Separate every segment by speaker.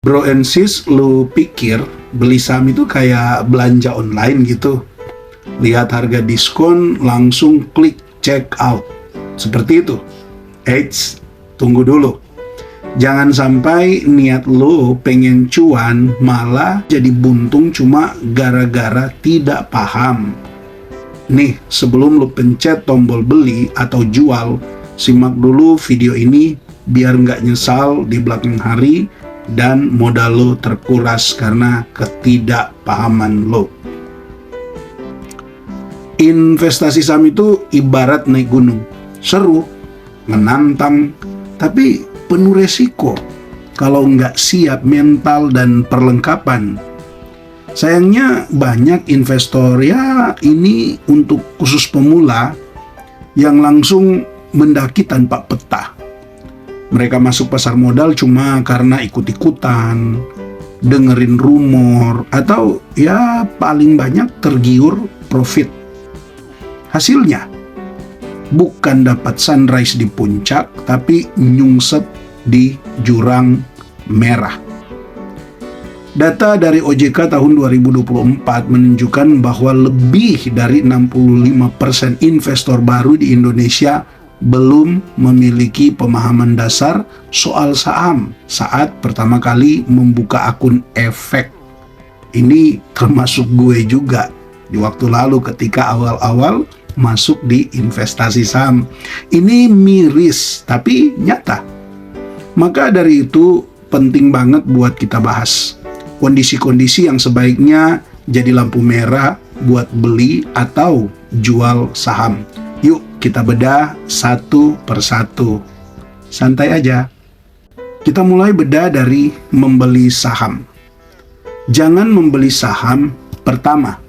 Speaker 1: Bro and sis, lu pikir beli saham itu kayak belanja online gitu? Lihat harga diskon, langsung klik check out. Seperti itu. Eits, tunggu dulu. Jangan sampai niat lu pengen cuan malah jadi buntung cuma gara-gara tidak paham. Nih, sebelum lu pencet tombol beli atau jual, simak dulu video ini biar nggak nyesal di belakang hari dan modal lo terkuras karena ketidakpahaman lo. Investasi saham itu ibarat naik gunung, seru, menantang, tapi penuh resiko kalau nggak siap mental dan perlengkapan. Sayangnya banyak investor ya ini untuk khusus pemula yang langsung mendaki tanpa peta. Mereka masuk pasar modal cuma karena ikut-ikutan, dengerin rumor, atau ya paling banyak tergiur profit. Hasilnya, bukan dapat sunrise di puncak, tapi nyungsep di jurang merah. Data dari OJK tahun 2024 menunjukkan bahwa lebih dari 65% investor baru di Indonesia belum memiliki pemahaman dasar soal saham saat pertama kali membuka akun efek. Ini termasuk gue juga di waktu lalu ketika awal-awal masuk di investasi saham. Ini miris tapi nyata. Maka dari itu penting banget buat kita bahas kondisi-kondisi yang sebaiknya jadi lampu merah buat beli atau jual saham. Yuk kita bedah satu persatu. Santai aja. Kita mulai bedah dari membeli saham. Jangan membeli saham pertama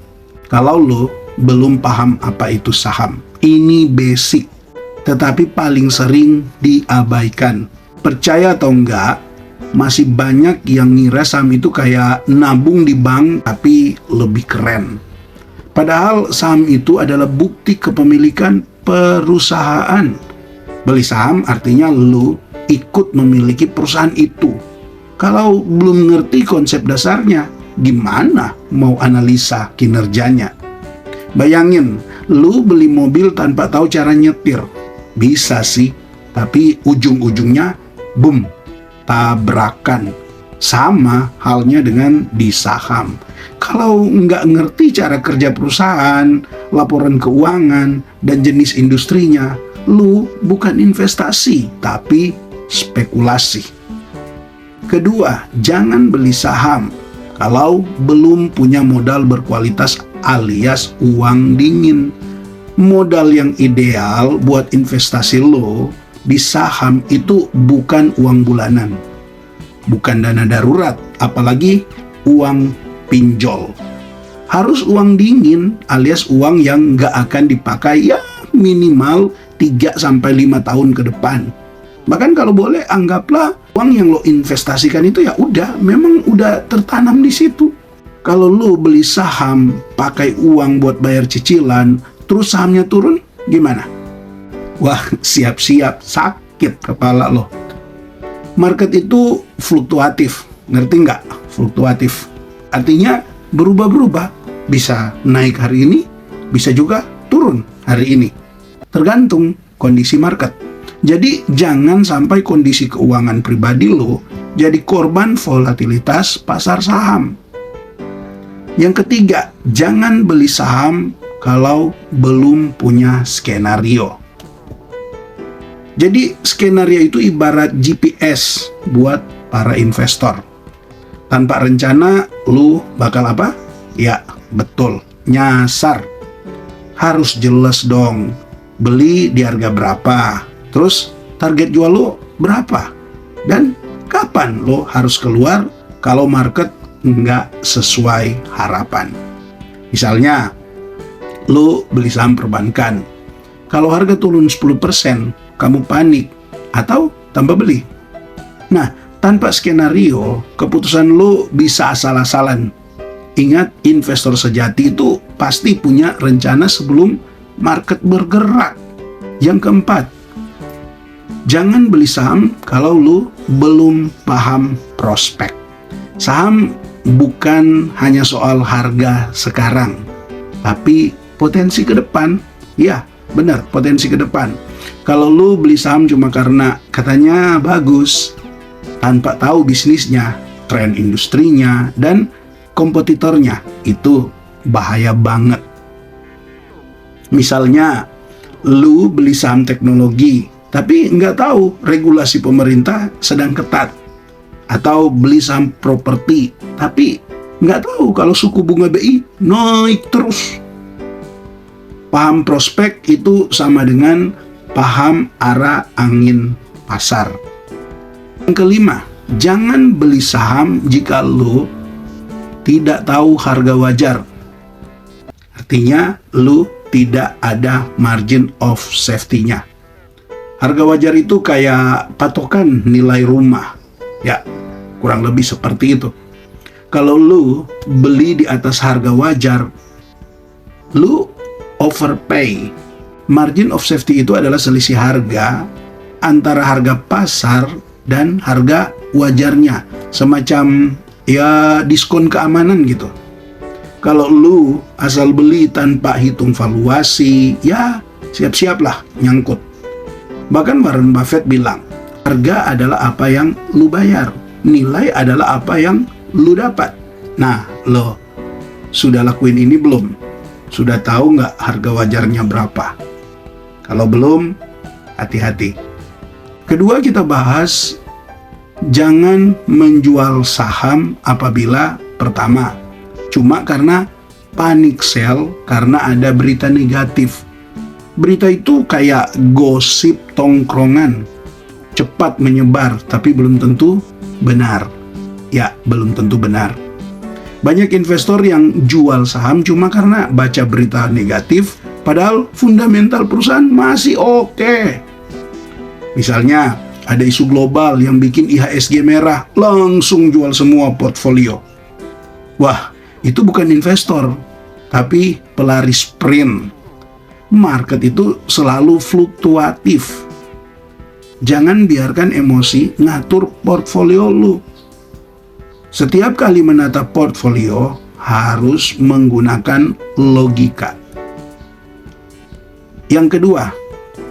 Speaker 1: kalau lo belum paham apa itu saham. Ini basic, tetapi paling sering diabaikan. Percaya atau enggak, masih banyak yang ngira saham itu kayak nabung di bank tapi lebih keren. Padahal saham itu adalah bukti kepemilikan perusahaan. Beli saham artinya lu ikut memiliki perusahaan itu. Kalau belum ngerti konsep dasarnya, gimana mau analisa kinerjanya? Bayangin, lu beli mobil tanpa tahu cara nyetir. Bisa sih, tapi ujung-ujungnya boom, tabrakan. Sama halnya dengan di saham. Kalau nggak ngerti cara kerja perusahaan, laporan keuangan, dan jenis industrinya, lu bukan investasi, tapi spekulasi. Kedua, jangan beli saham kalau belum punya modal berkualitas alias uang dingin. Modal yang ideal buat investasi lo di saham itu bukan uang bulanan, bukan dana darurat, apalagi uang pinjol. Harus uang dingin alias uang yang nggak akan dipakai ya minimal 3-5 tahun ke depan. Bahkan kalau boleh anggaplah uang yang lo investasikan itu ya udah memang udah tertanam di situ. Kalau lo beli saham pakai uang buat bayar cicilan terus sahamnya turun gimana? Wah, siap-siap sakit kepala lo. Market itu fluktuatif, ngerti nggak? Fluktuatif. Artinya berubah-berubah. Bisa naik hari ini, bisa juga turun hari ini. Tergantung kondisi market. Jadi jangan sampai kondisi keuangan pribadi lo jadi korban volatilitas pasar saham. Yang ketiga, jangan beli saham kalau belum punya skenario. Jadi skenario itu ibarat GPS buat para investor. Tanpa rencana, lu bakal apa? Ya, betul, nyasar. Harus jelas dong, beli di harga berapa, terus target jual lu berapa, dan kapan lu harus keluar kalau market nggak sesuai harapan. Misalnya, lu beli saham perbankan. Kalau harga turun 10%, kamu panik atau tambah beli. Nah, tanpa skenario, keputusan lo bisa asal-asalan. Ingat, investor sejati itu pasti punya rencana sebelum market bergerak. Yang keempat, jangan beli saham kalau lo belum paham prospek. Saham bukan hanya soal harga sekarang, tapi potensi ke depan. Ya, benar, potensi ke depan. Kalau lu beli saham cuma karena katanya bagus, tanpa tahu bisnisnya, tren industrinya, dan kompetitornya, itu bahaya banget. Misalnya, lu beli saham teknologi, tapi nggak tahu regulasi pemerintah sedang ketat. Atau beli saham properti, tapi nggak tahu kalau suku bunga BI naik terus. Paham prospek itu sama dengan paham arah angin pasar. Yang kelima, jangan beli saham jika lu tidak tahu harga wajar. Artinya, lu tidak ada margin of safety-nya. Harga wajar itu kayak patokan nilai rumah. Ya, kurang lebih seperti itu. Kalau lu beli di atas harga wajar, lu overpay. Margin of safety itu adalah selisih harga antara harga pasar dan harga wajarnya. Semacam ya diskon keamanan gitu. Kalau lu asal beli tanpa hitung valuasi, ya siap-siaplah nyangkut. Bahkan Warren Buffett bilang, harga adalah apa yang lu bayar, nilai adalah apa yang lu dapat. Nah, lo sudah lakuin ini belum? Sudah tahu nggak harga wajarnya berapa? Kalau belum, hati-hati. Kedua, kita bahas jangan menjual saham apabila pertama, cuma karena panic sell karena ada berita negatif. Berita itu kayak gosip tongkrongan, cepat menyebar tapi belum tentu benar. Ya, belum tentu benar. Banyak investor yang jual saham cuma karena baca berita negatif, padahal fundamental perusahaan masih oke. Misalnya, ada isu global yang bikin IHSG merah, langsung jual semua portfolio. Wah, itu bukan investor, tapi pelari sprint. Market itu selalu fluktuatif. Jangan biarkan emosi ngatur portfolio lu. Setiap kali menata portfolio harus menggunakan logika. Yang kedua,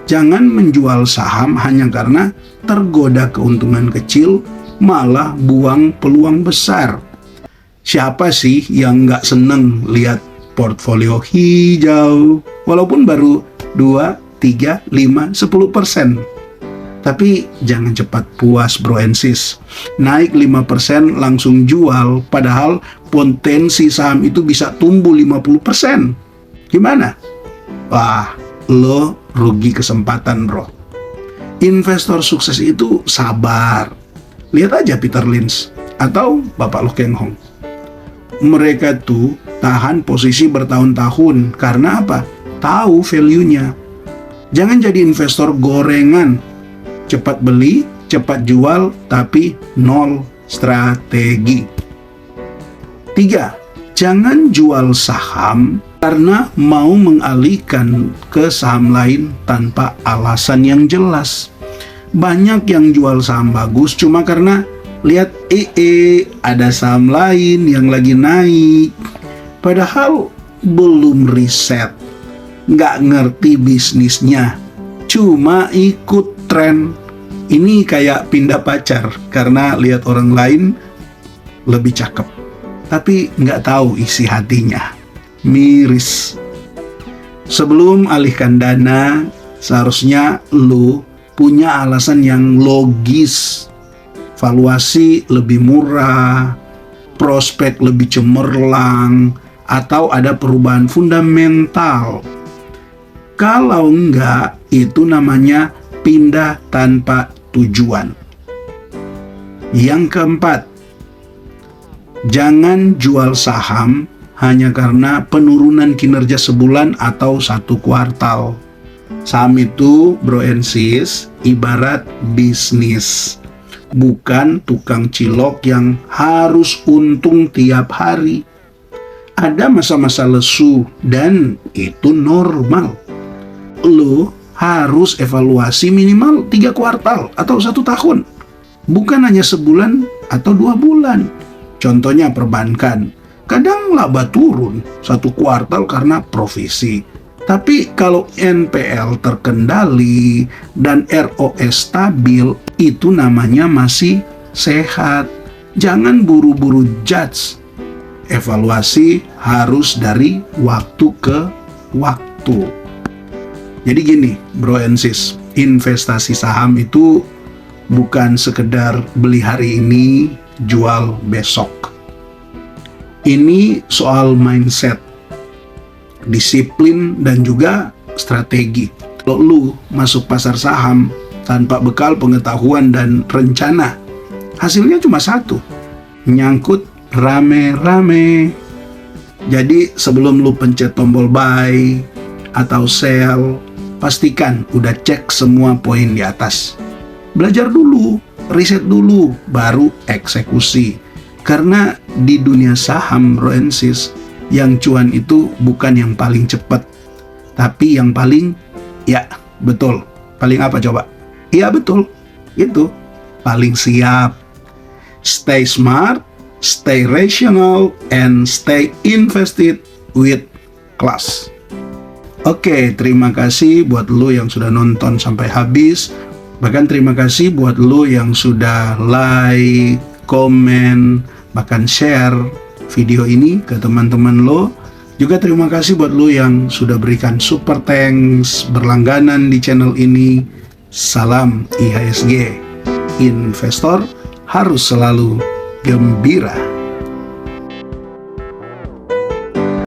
Speaker 1: jangan menjual saham hanya karena tergoda keuntungan kecil, malah buang peluang besar. Siapa sih yang nggak seneng lihat portfolio hijau, walaupun baru 2, 3, 5, 10%. Tapi jangan cepat puas bro and sis. Naik 5% langsung jual, padahal potensi saham itu bisa tumbuh 50%. Gimana? Wah, lo rugi kesempatan bro. Investor sukses itu sabar. Lihat aja Peter Lynch atau Bapak Loh Keng Hong. Mereka tuh tahan posisi bertahun-tahun karena apa? Tahu value-nya. Jangan jadi investor gorengan. Cepat beli, cepat jual, tapi nol strategi. 3. Jangan jual saham karena mau mengalihkan ke saham lain tanpa alasan yang jelas. Banyak yang jual saham bagus cuma karena lihat ada saham lain yang lagi naik, padahal belum riset, nggak ngerti bisnisnya, cuma ikut tren. Ini kayak pindah pacar karena lihat orang lain lebih cakep, tapi nggak tahu isi hatinya. Miris. Sebelum alihkan dana, seharusnya lu punya alasan yang logis. Valuasi lebih murah, prospek lebih cemerlang, atau ada perubahan fundamental. Kalau enggak, itu namanya pindah tanpa tujuan. Yang keempat, jangan jual saham hanya karena penurunan kinerja sebulan atau 1 kuartal. Saham itu, bro and sis, ibarat bisnis. Bukan tukang cilok yang harus untung tiap hari. Ada masa-masa lesu dan itu normal. Lo harus evaluasi minimal 3 kuartal atau 1 tahun. Bukan hanya sebulan atau 2 bulan. Contohnya perbankan. Kadang laba turun satu kuartal karena provisi. Tapi kalau NPL terkendali dan ROE stabil, itu namanya masih sehat. Jangan buru-buru judge. Evaluasi harus dari waktu ke waktu. Jadi gini, bro and sis, investasi saham itu bukan sekedar beli hari ini, jual besok. Ini soal mindset, disiplin, dan juga strategi. Kalau lu masuk pasar saham tanpa bekal pengetahuan dan rencana, hasilnya cuma satu, nyangkut rame-rame. Jadi sebelum lu pencet tombol buy atau sell, pastikan udah cek semua poin di atas. Belajar dulu, riset dulu, baru eksekusi. Karena di dunia saham, bro and sis, yang cuan itu bukan yang paling cepat, tapi yang paling, ya betul, paling apa coba? Iya betul, itu paling siap. Stay smart, stay rational, and stay invested with class. Oke, terima kasih buat lo yang sudah nonton sampai habis. Bahkan terima kasih buat lo yang sudah like, komen, bahkan share video ini ke teman-teman lo. Juga terima kasih buat lo yang sudah berikan super thanks, berlangganan di channel ini. Salam IHSG. Investor harus selalu gembira.